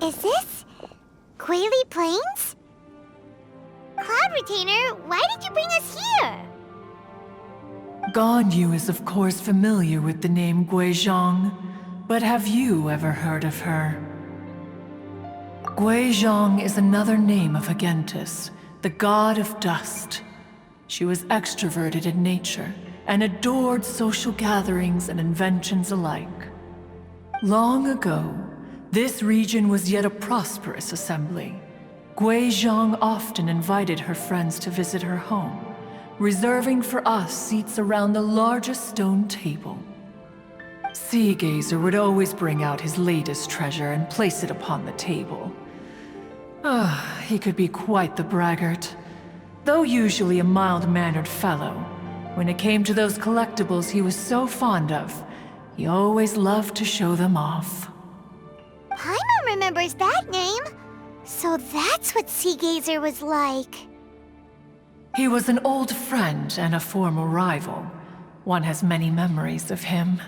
Is this Guili Plains? Cloud Retainer, why did you bring us here? Ganyu is of course familiar with the name Guizhong, but have you ever heard of her? Guizhong is another name of Agentis, the god of dust. She was extroverted in nature and adored social gatherings and inventions alike. Long ago, this region was yet a prosperous assembly. Guizhong often invited her friends to visit her home, reserving for us seats around the largest stone table. Sea Gazer would always bring out his latest treasure and place it upon the table. He could be quite the braggart. Though usually a mild-mannered fellow, when it came to those collectibles he was so fond of, he always loved to show them off. Paimon remembers that name. So that's what Sea Gazer was like. He was an old friend and a former rival. One has many memories of him.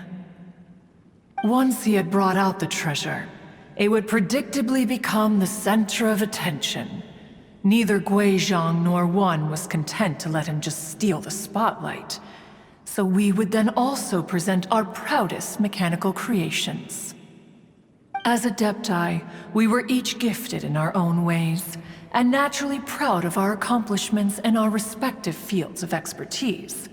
Once he had brought out the treasure, it would predictably become the center of attention. Neither Guizhong nor one was content to let him just steal the spotlight. So we would then also present our proudest mechanical creations. As Adepti, we were each gifted in our own ways, and naturally proud of our accomplishments in our respective fields of expertise.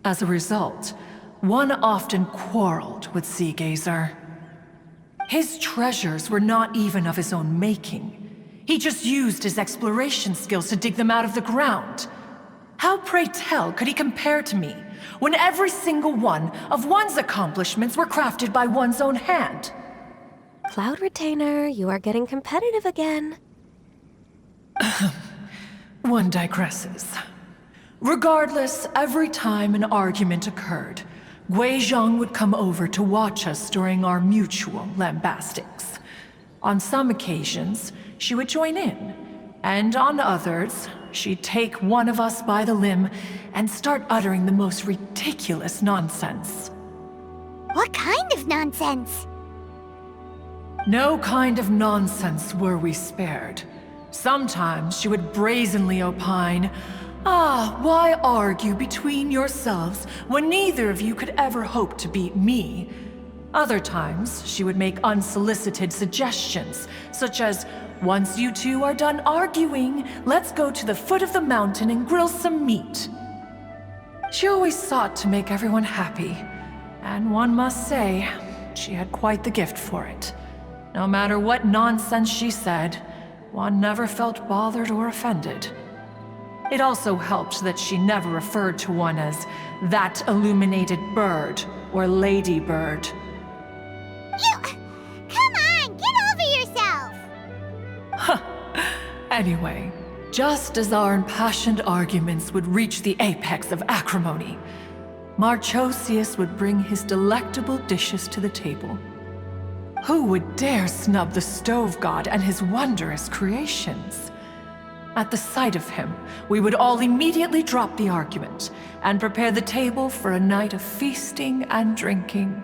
As a result, one often quarreled with Sea Gazer. His treasures were not even of his own making. He just used his exploration skills to dig them out of the ground. How, pray tell, could he compare to me, when every single one of one's accomplishments were crafted by one's own hand? Cloud Retainer, you are getting competitive again. One digresses. Regardless, every time an argument occurred, Guizhong would come over to watch us during our mutual lambastics. On some occasions, she would join in, and on others, she'd take one of us by the limb and start uttering the most ridiculous nonsense. What kind of nonsense? No kind of nonsense were we spared. Sometimes she would brazenly opine, why argue between yourselves when neither of you could ever hope to beat me? Other times, she would make unsolicited suggestions, such as, once you two are done arguing, let's go to the foot of the mountain and grill some meat. She always sought to make everyone happy, and one must say, she had quite the gift for it. No matter what nonsense she said, one never felt bothered or offended. It also helped that she never referred to one as that illuminated bird or ladybird. Come on, get over yourself! Anyway, just as our impassioned arguments would reach the apex of acrimony, Marchosius would bring his delectable dishes to the table. Who would dare snub the stove god and his wondrous creations? At the sight of him, we would all immediately drop the argument and prepare the table for a night of feasting and drinking.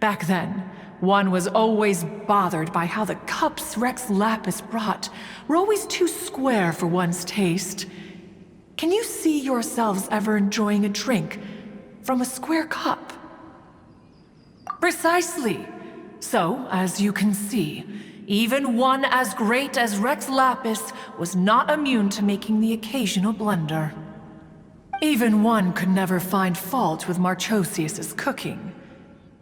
Back then, one was always bothered by how the cups Rex Lapis brought were always too square for one's taste. Can you see yourselves ever enjoying a drink from a square cup? Precisely. So, as you can see, even one as great as Rex Lapis was not immune to making the occasional blunder. Even one could never find fault with Marchosius's cooking.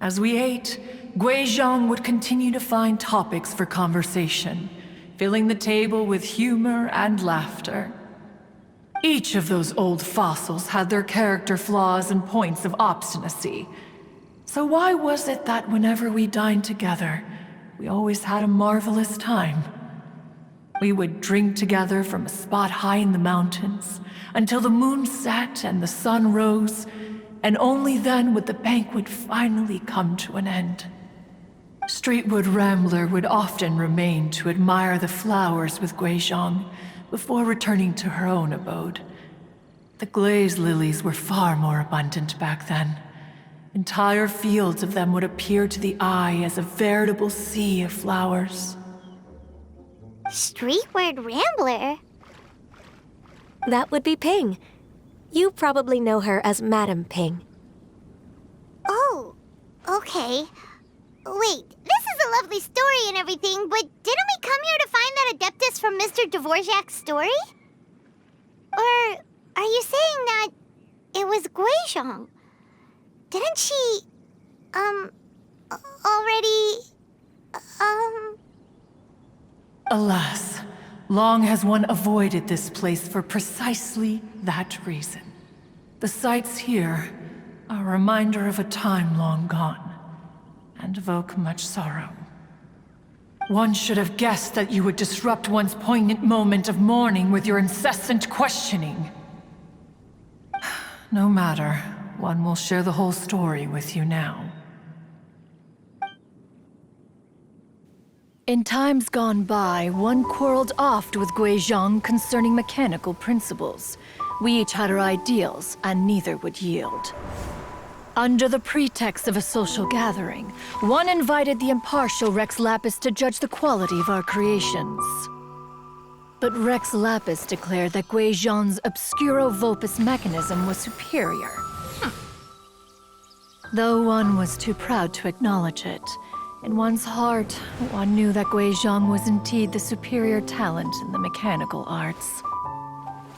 As we ate, Guizhong would continue to find topics for conversation, filling the table with humor and laughter. Each of those old fossils had their character flaws and points of obstinacy. So why was it that whenever we dined together, we always had a marvelous time? We would drink together from a spot high in the mountains until the moon set and the sun rose, and only then would the banquet finally come to an end. Streetwood Rambler would often remain to admire the flowers with Guizhong before returning to her own abode. The glaze lilies were far more abundant back then, Entire fields of them would appear to the eye as a veritable sea of flowers. Street word rambler? That would be Ping. You probably know her as Madam Ping. Oh, okay. Wait, this is a lovely story and everything, but didn't we come here to find that Adeptus from Mr. Dvorak's story? Or are you saying that it was Guizhong? Didn't she, already, Alas, long has one avoided this place for precisely that reason. The sights here are a reminder of a time long gone, and evoke much sorrow. One should have guessed that you would disrupt one's poignant moment of mourning with your incessant questioning. No matter, one will share the whole story with you now. In times gone by, one quarreled oft with Guizhong concerning mechanical principles. We each had our ideals, and neither would yield. Under the pretext of a social gathering, one invited the impartial Rex Lapis to judge the quality of our creations. But Rex Lapis declared that Guizhong's Obscuro Vulpus mechanism was superior. Though one was too proud to acknowledge it, in one's heart, one knew that Guizhong was indeed the superior talent in the mechanical arts.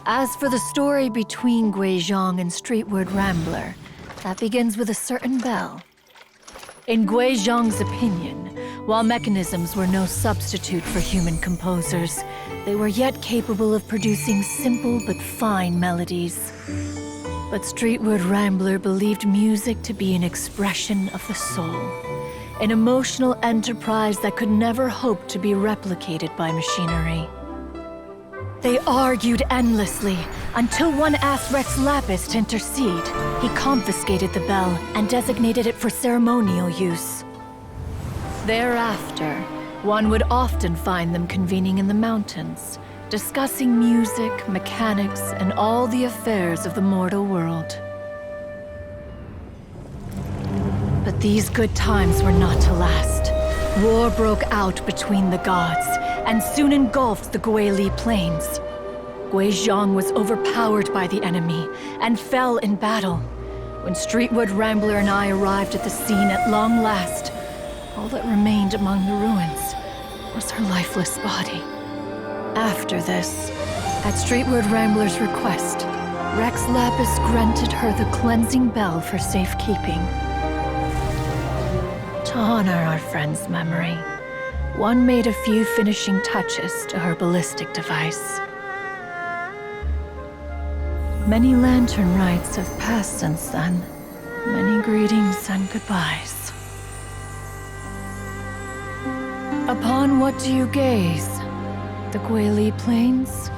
As for the story between Guizhong and Streetward Rambler, that begins with a certain bell. In Guizhong's opinion, while mechanisms were no substitute for human composers, they were yet capable of producing simple but fine melodies. But Streetward Rambler believed music to be an expression of the soul, an emotional enterprise that could never hope to be replicated by machinery. They argued endlessly, until one asked Rex Lapis to intercede. He confiscated the bell and designated it for ceremonial use. Thereafter, one would often find them convening in the mountains, discussing music, mechanics, and all the affairs of the mortal world. But these good times were not to last. War broke out between the gods, and soon engulfed the Guili Plains. Guizhong was overpowered by the enemy, and fell in battle. When Streetwood Rambler and I arrived at the scene at long last, all that remained among the ruins was her lifeless body. After this, at Streetwood Rambler's request, Rex Lapis granted her the cleansing bell for safekeeping. To honor our friend's memory, one made a few finishing touches to her ballistic device. Many lantern rites have passed since then. Many greetings and goodbyes. Upon what do you gaze? The Guili Plains?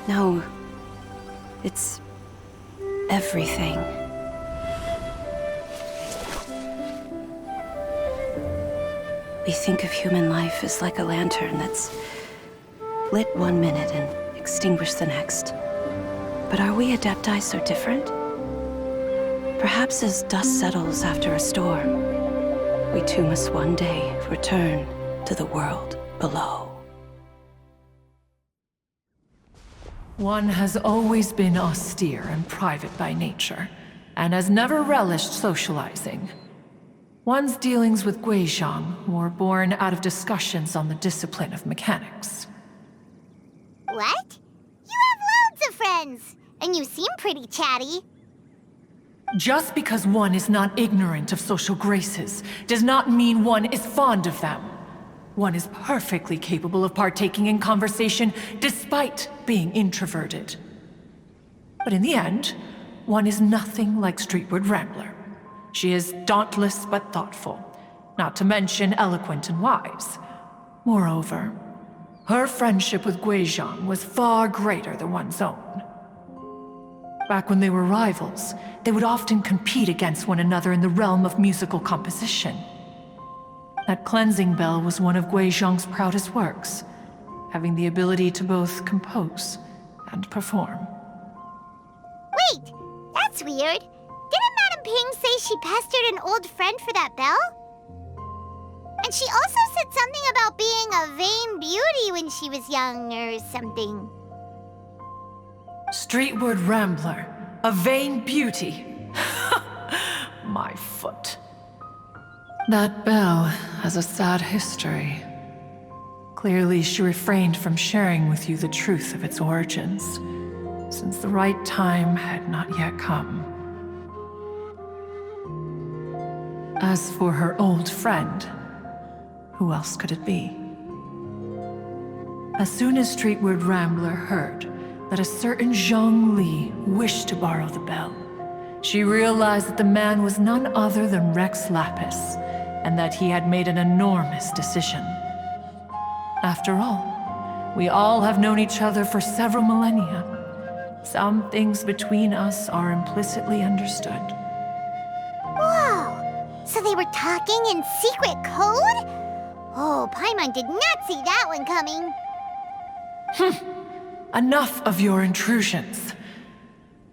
No. It's everything. We think of human life as like a lantern that's lit one minute and extinguished the next. But are we Adepti so different? Perhaps as dust settles after a storm, we too must one day return to the world below. One has always been austere and private by nature, and has never relished socializing. One's dealings with Guizhong were born out of discussions on the discipline of mechanics. What? You have loads of friends, and you seem pretty chatty. Just because one is not ignorant of social graces does not mean one is fond of them. One is perfectly capable of partaking in conversation despite being introverted. But in the end, one is nothing like Streetward Rambler. She is dauntless but thoughtful, not to mention eloquent and wise. Moreover, her friendship with Guizhong was far greater than one's own. Back when they were rivals, they would often compete against one another in the realm of musical composition. That cleansing bell was one of Guizhong's proudest works, having the ability to both compose and perform. Wait, that's weird. Didn't Madame Madam Ping say she pestered an old friend for that bell? And she also said something about being a vain beauty when she was young or something. Streetward Rambler, a vain beauty. My foot. That bell has a sad history. Clearly, she refrained from sharing with you the truth of its origins, since the right time had not yet come. As for her old friend, who else could it be? As soon as Streetward Rambler heard that a certain Zhang Li wished to borrow the bell, she realized that the man was none other than Rex Lapis, and that he had made an enormous decision. After all, we all have known each other for several millennia. Some things between us are implicitly understood. Whoa! So they were talking in secret code? Oh, Paimon did not see that one coming. Enough of your intrusions.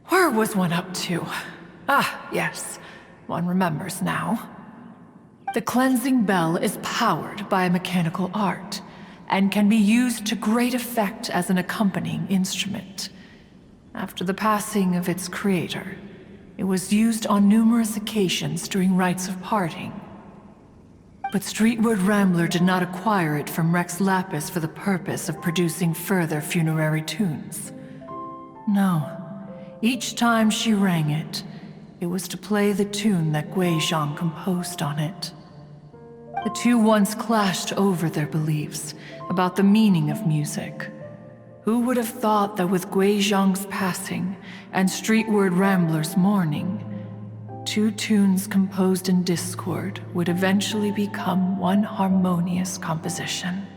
Where was one up to? Ah, yes. One remembers now. The cleansing bell is powered by a mechanical art, and can be used to great effect as an accompanying instrument. After the passing of its creator, it was used on numerous occasions during rites of parting. But Streetward Rambler did not acquire it from Rex Lapis for the purpose of producing further funerary tunes. No. Each time she rang it, it was to play the tune that Guizhong composed on it. The two once clashed over their beliefs about the meaning of music. Who would have thought that with Guizhong's passing and Streetward Rambler's mourning, two tunes composed in discord would eventually become one harmonious composition?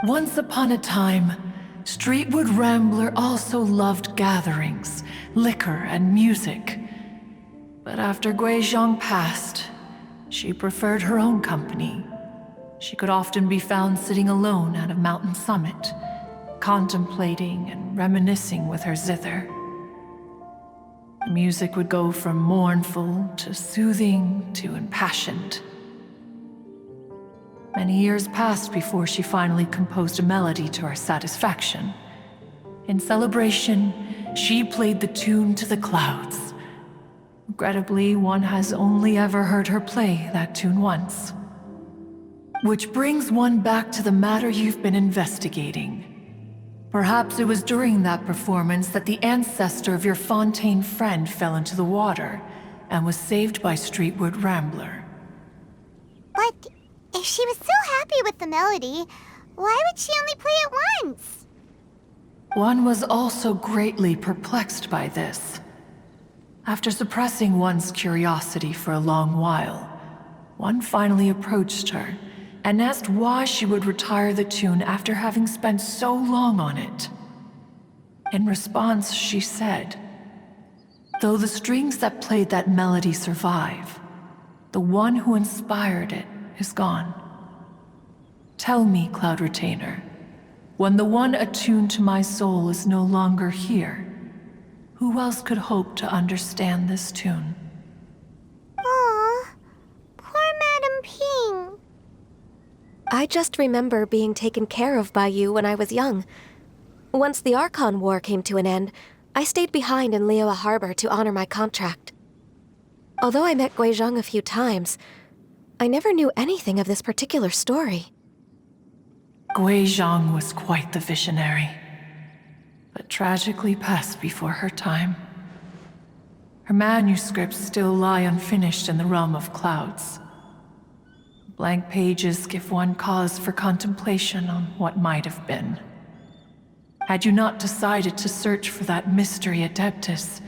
Once upon a time, Streetward Rambler also loved gatherings, liquor, and music. But after Guizhong passed, she preferred her own company. She could often be found sitting alone at a mountain summit, contemplating and reminiscing with her zither. The music would go from mournful to soothing to impassioned. Many years passed before she finally composed a melody to her satisfaction. In celebration, she played the tune to the clouds. Regrettably, one has only ever heard her play that tune once. Which brings one back to the matter you've been investigating. Perhaps it was during that performance that the ancestor of your Fontaine friend fell into the water and was saved by Streetward Rambler. But if she was so happy with the melody, why would she only play it once? One was also greatly perplexed by this. After suppressing one's curiosity for a long while, one finally approached her and asked why she would retire the tune after having spent so long on it. In response, she said, "Though the strings that played that melody survive, the one who inspired it is gone. Tell me, Cloud Retainer, when the one attuned to my soul is no longer here, who else could hope to understand this tune?" Aw, poor Madam Ping. I just remember being taken care of by you when I was young. Once the Archon War came to an end, I stayed behind in Liyue Harbor to honor my contract. Although I met Guizhong a few times, I never knew anything of this particular story. Guizhong was quite the visionary, but tragically passed before her time. Her manuscripts still lie unfinished in the realm of clouds. Blank pages give one cause for contemplation on what might have been. Had you not decided to search for that mystery Adeptus,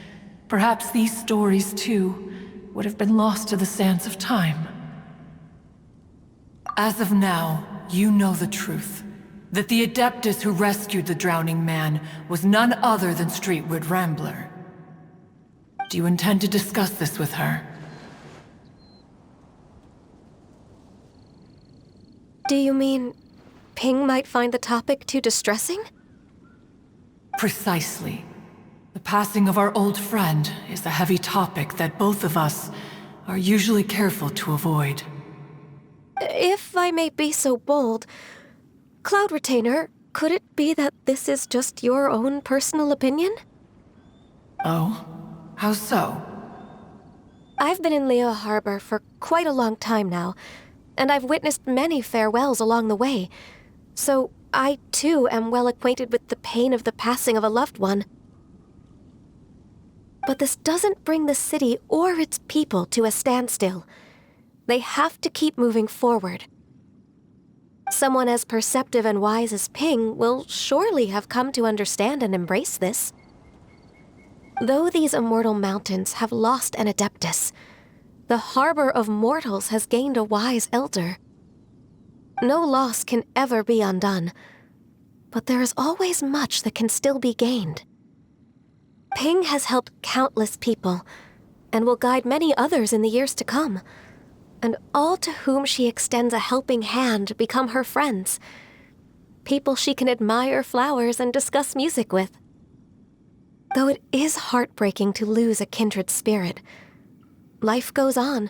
perhaps these stories, too, would have been lost to the sands of time. As of now, you know the truth. That the Adeptus who rescued the drowning man was none other than Streetward Rambler. Do you intend to discuss this with her? Do you mean Ping might find the topic too distressing? Precisely. The passing of our old friend is a heavy topic that both of us are usually careful to avoid. If I may be so bold, Cloud Retainer, could it be that this is just your own personal opinion? Oh? How so? I've been in Liyue Harbor for quite a long time now, and I've witnessed many farewells along the way, so I too am well acquainted with the pain of the passing of a loved one. But this doesn't bring the city or its people to a standstill. They have to keep moving forward. Someone as perceptive and wise as Ping will surely have come to understand and embrace this. Though these immortal mountains have lost an Adeptus, the harbor of mortals has gained a wise elder. No loss can ever be undone, but there is always much that can still be gained. Ping has helped countless people, and will guide many others in the years to come, and all to whom she extends a helping hand become her friends, people she can admire flowers and discuss music with. Though it is heartbreaking to lose a kindred spirit, life goes on,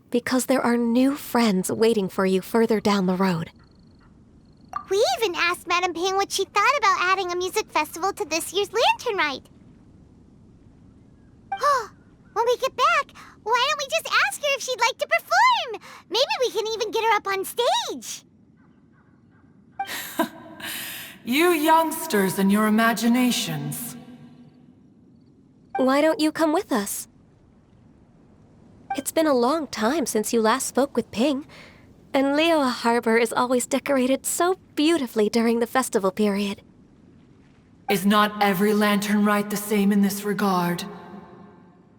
because there are new friends waiting for you further down the road. We even asked Madame Ping what she thought about adding a music festival to this year's Lantern Rite. When we get back, why don't we just ask her if she'd like to perform? Maybe we can even get her up on stage. You youngsters and your imaginations. Why don't you come with us? It's been a long time since you last spoke with Ping, and Liyue Harbor is always decorated so beautifully during the festival period. Is not every Lantern Rite the same in this regard?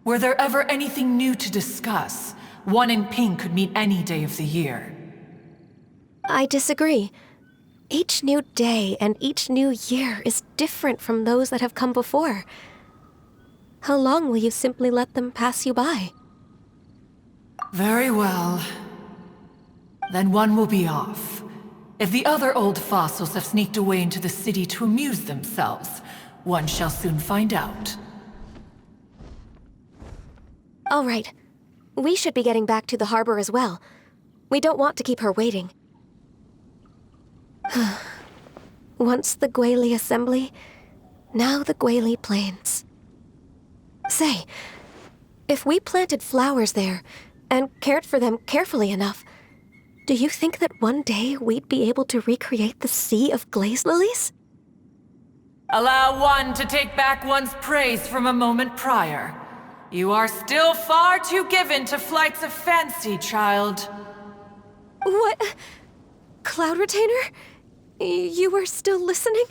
Were there ever anything new to discuss, one in Ping could meet any day of the year. I disagree. Each new day and each new year is different from those that have come before. How long will you simply let them pass you by? Very well. Then one will be off. If the other old fossils have sneaked away into the city to amuse themselves, one shall soon find out. All right. We should be getting back to the harbor as well. We don't want to keep her waiting. Once the Guili Assembly, now the Guili Plains. Say, if we planted flowers there and cared for them carefully enough, do you think that one day we'd be able to recreate the sea of glaze lilies? Allow one to take back one's praise from a moment prior. You are still far too given to flights of fancy, child. What? Cloud Retainer? You were still listening?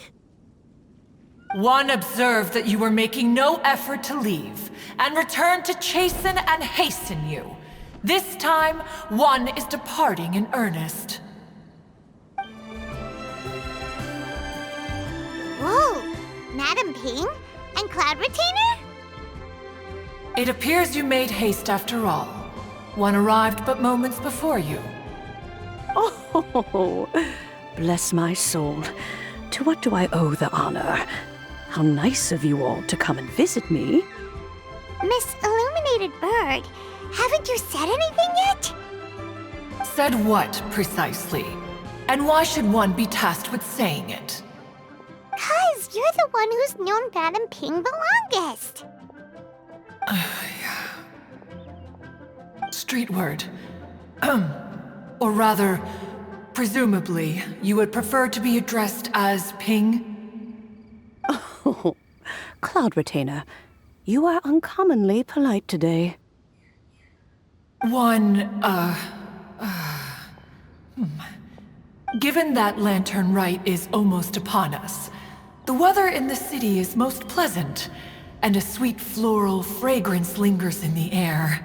One observed that you were making no effort to leave, and returned to chasten and hasten you. This time, one is departing in earnest. Whoa! Madame Ping? And Cloud Retainer? It appears you made haste after all. One arrived but moments before you. Oh, bless my soul. To what do I owe the honor? How nice of you all to come and visit me. Miss Illuminated Bird, haven't you said anything yet? Said what, precisely? And why should one be tasked with saying it? 'Cause you're the one who's known Madame Ping the longest. Street word. Or rather, presumably, you would prefer to be addressed as Ping? Oh, Cloud Retainer, you are uncommonly polite today. Given that Lantern Rite is almost upon us, the weather in the city is most pleasant, and a sweet floral fragrance lingers in the air.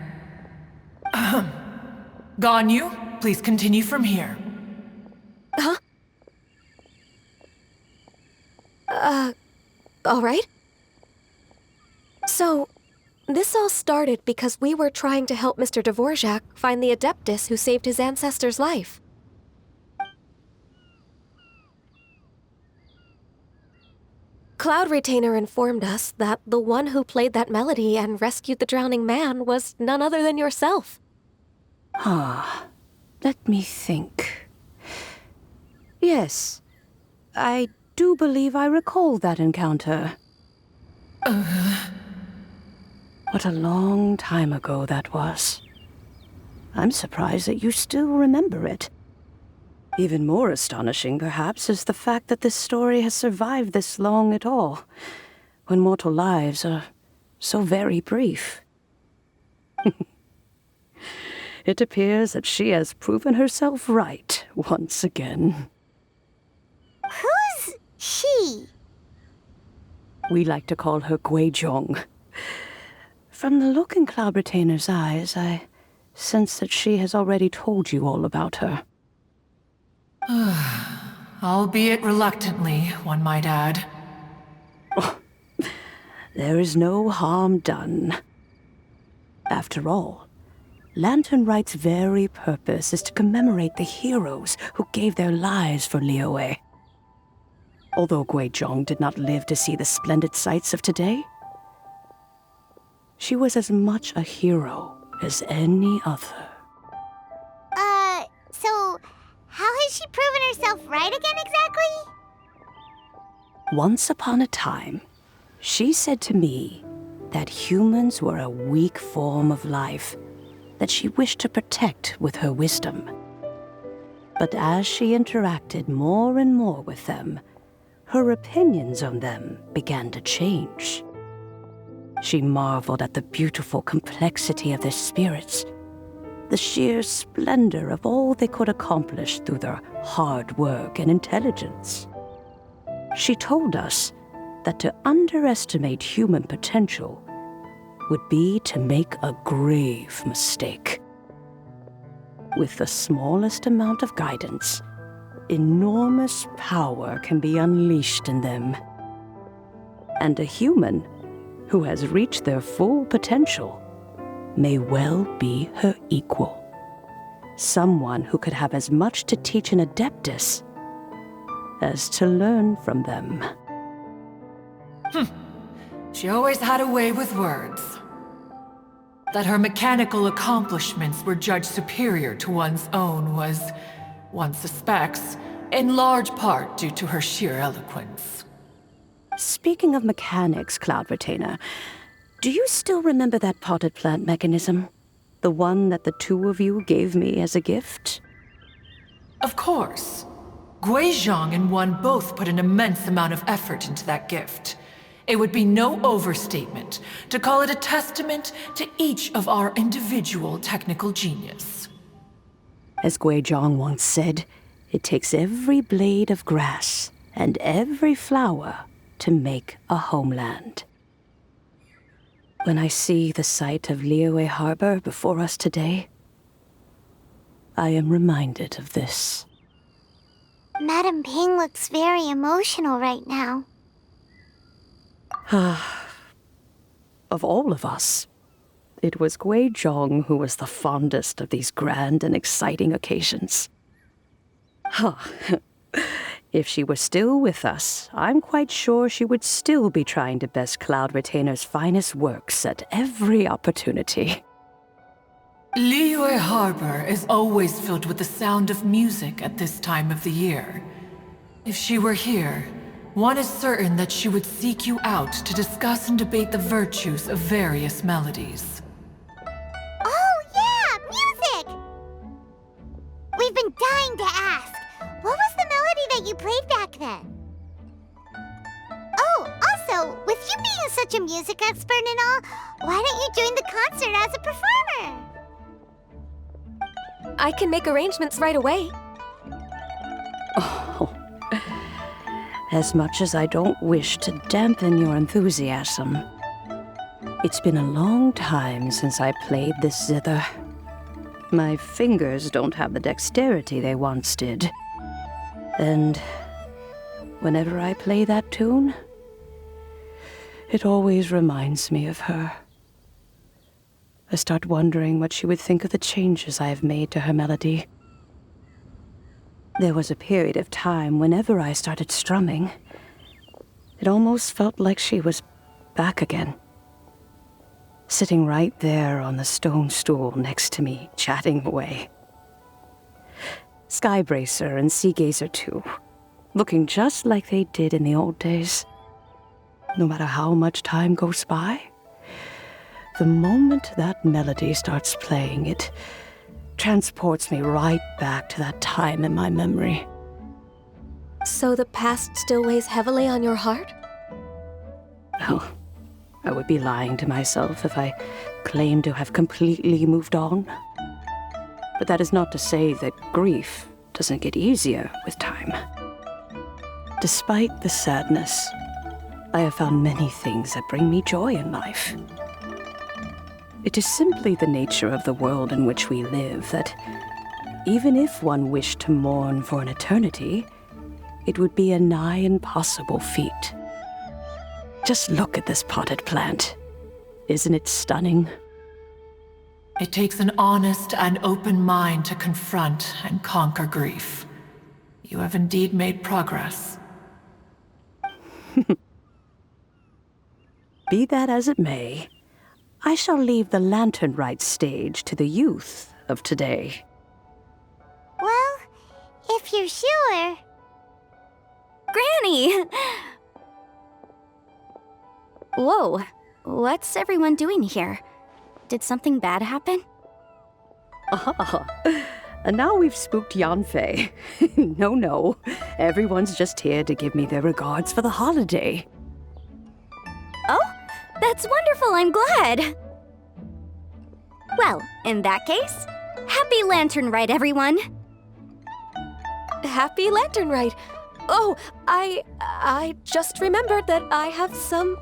Ganyu, please continue from here. Huh? All right. So, this all started because we were trying to help Mr. Dvorak find the Adeptus who saved his ancestor's life. Cloud Retainer informed us that the one who played that melody and rescued the drowning man was none other than yourself. Let me think. Yes, I do believe I recall that encounter. What a long time ago that was. I'm surprised that you still remember it. Even more astonishing, perhaps, is the fact that this story has survived this long at all, when mortal lives are so very brief. It appears that she has proven herself right once again. Who's she? We like to call her Guizhong. From the look in Cloud Retainer's eyes, I sense that she has already told you all about her. Albeit reluctantly, one might add. There is no harm done. After all, Lantern Rite's very purpose is to commemorate the heroes who gave their lives for Liyue. Although Guizhong did not live to see the splendid sights of today, she was as much a hero as any other. So how has she proven herself right again exactly? Once upon a time, she said to me that humans were a weak form of life that she wished to protect with her wisdom. But as she interacted more and more with them, her opinions on them began to change. She marveled at the beautiful complexity of their spirits, the sheer splendor of all they could accomplish through their hard work and intelligence. She told us that to underestimate human potential would be to make a grave mistake. With the smallest amount of guidance, enormous power can be unleashed in them. And a human who has reached their full potential may well be her equal. Someone who could have as much to teach an Adeptus as to learn from them. She always had a way with words. That her mechanical accomplishments were judged superior to one's own was, one suspects, in large part due to her sheer eloquence. Speaking of mechanics, Cloud Retainer, do you still remember that potted plant mechanism? The one that the two of you gave me as a gift? Of course. Guizhong and one both put an immense amount of effort into that gift. It would be no overstatement to call it a testament to each of our individual technical genius. As Guizhong once said, it takes every blade of grass and every flower to make a homeland. When I see the sight of Liyue Harbor before us today, I am reminded of this. Madam Ping looks very emotional right now. Of all of us, it was Guizhong who was the fondest of these grand and exciting occasions. If she were still with us, I'm quite sure she would still be trying to best Cloud Retainer's finest works at every opportunity. Liyue Harbor is always filled with the sound of music at this time of the year. If she were here, one is certain that she would seek you out to discuss and debate the virtues of various melodies. Oh yeah, music! We've been dying to ask. What was the melody that you played back then? Oh, also, with you being such a music expert and all, why don't you join the concert as a performer? I can make arrangements right away. Oh, as much as I don't wish to dampen your enthusiasm, it's been a long time since I played this zither. My fingers don't have the dexterity they once did. And whenever I play that tune, it always reminds me of her. I start wondering what she would think of the changes I have made to her melody. There was a period of time whenever I started strumming, It almost felt like she was back again. Sitting right there on the stone stool next to me, chatting away. Skybracer and Seagazer too, looking just like they did in the old days. No matter how much time goes by, the moment that melody starts playing, it transports me right back to that time in my memory. So the past still weighs heavily on your heart? Well, I would be lying to myself if I claimed to have completely moved on. But that is not to say that grief doesn't get easier with time. Despite the sadness, I have found many things that bring me joy in life. It is simply the nature of the world in which we live that even if one wished to mourn for an eternity, it would be a nigh impossible feat. Just look at this potted plant. Isn't it stunning? It takes an honest and open mind to confront and conquer grief. You have indeed made progress. Be that as it may, I shall leave the Lantern Rite stage to the youth of today. Well, if you're sure. Granny! Whoa, what's everyone doing here? Did something bad happen? Ah, and now we've spooked Yanfei. No, everyone's just here to give me their regards for the holiday. Oh, that's wonderful, I'm glad! Well, in that case, happy Lantern Rite, everyone! Happy Lantern Rite! Oh, I just remembered that I have some,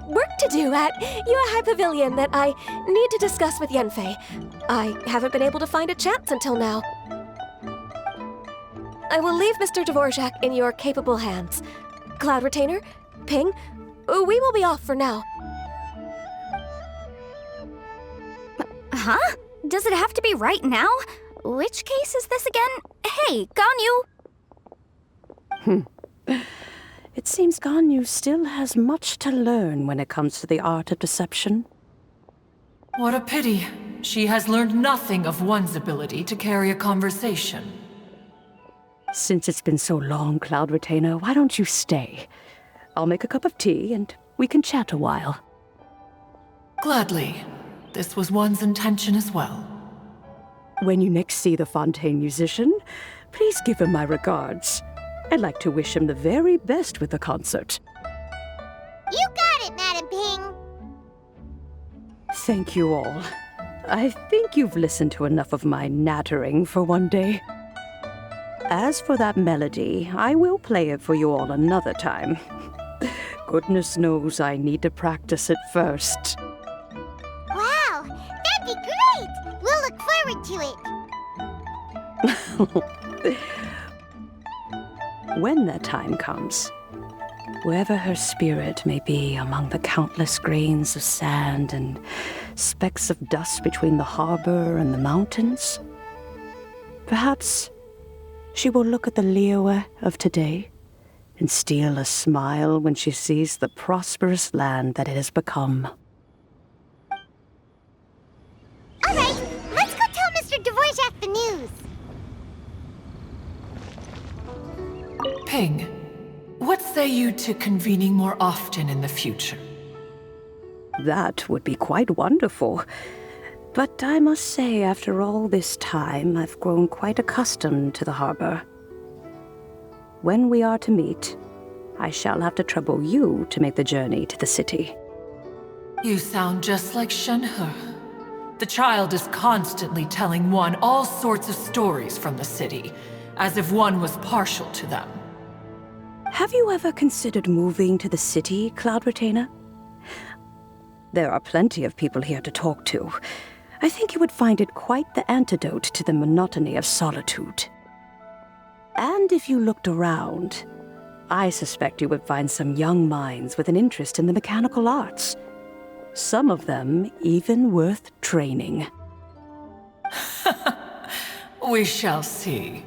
work to do at Yuehai Pavilion that I need to discuss with Yanfei. I haven't been able to find a chance until now. I will leave Mr. Dvorak in your capable hands. Cloud Retainer, Ping, we will be off for now. Huh? Does it have to be right now? Which case is this again? Hey, Ganyu! It seems Ganyu still has much to learn when it comes to the art of deception. What a pity. She has learned nothing of one's ability to carry a conversation. Since it's been so long, Cloud Retainer, why don't you stay? I'll make a cup of tea and we can chat a while. Gladly. This was one's intention as well. When you next see the Fontaine musician, please give him my regards. I'd like to wish him the very best with the concert. You got it, Madam Ping. Thank you all. I think you've listened to enough of my nattering for one day. As for that melody, I will play it for you all another time. Goodness knows I need to practice it first. Wow, that'd be great! We'll look forward to it. When that time comes, wherever her spirit may be among the countless grains of sand and specks of dust between the harbor and the mountains, perhaps she will look at the Liyue of today and steal a smile when she sees the prosperous land that it has become. All right, let's go tell Mr. Dvorak the news. Ping, what say you to convening more often in the future? That would be quite wonderful. But I must say, after all this time, I've grown quite accustomed to the harbor. When we are to meet, I shall have to trouble you to make the journey to the city. You sound just like Shenhe. The child is constantly telling one all sorts of stories from the city, as if one was partial to them. Have you ever considered moving to the city, Cloud Retainer? There are plenty of people here to talk to. I think you would find it quite the antidote to the monotony of solitude. And if you looked around, I suspect you would find some young minds with an interest in the mechanical arts. Some of them even worth training. We shall see.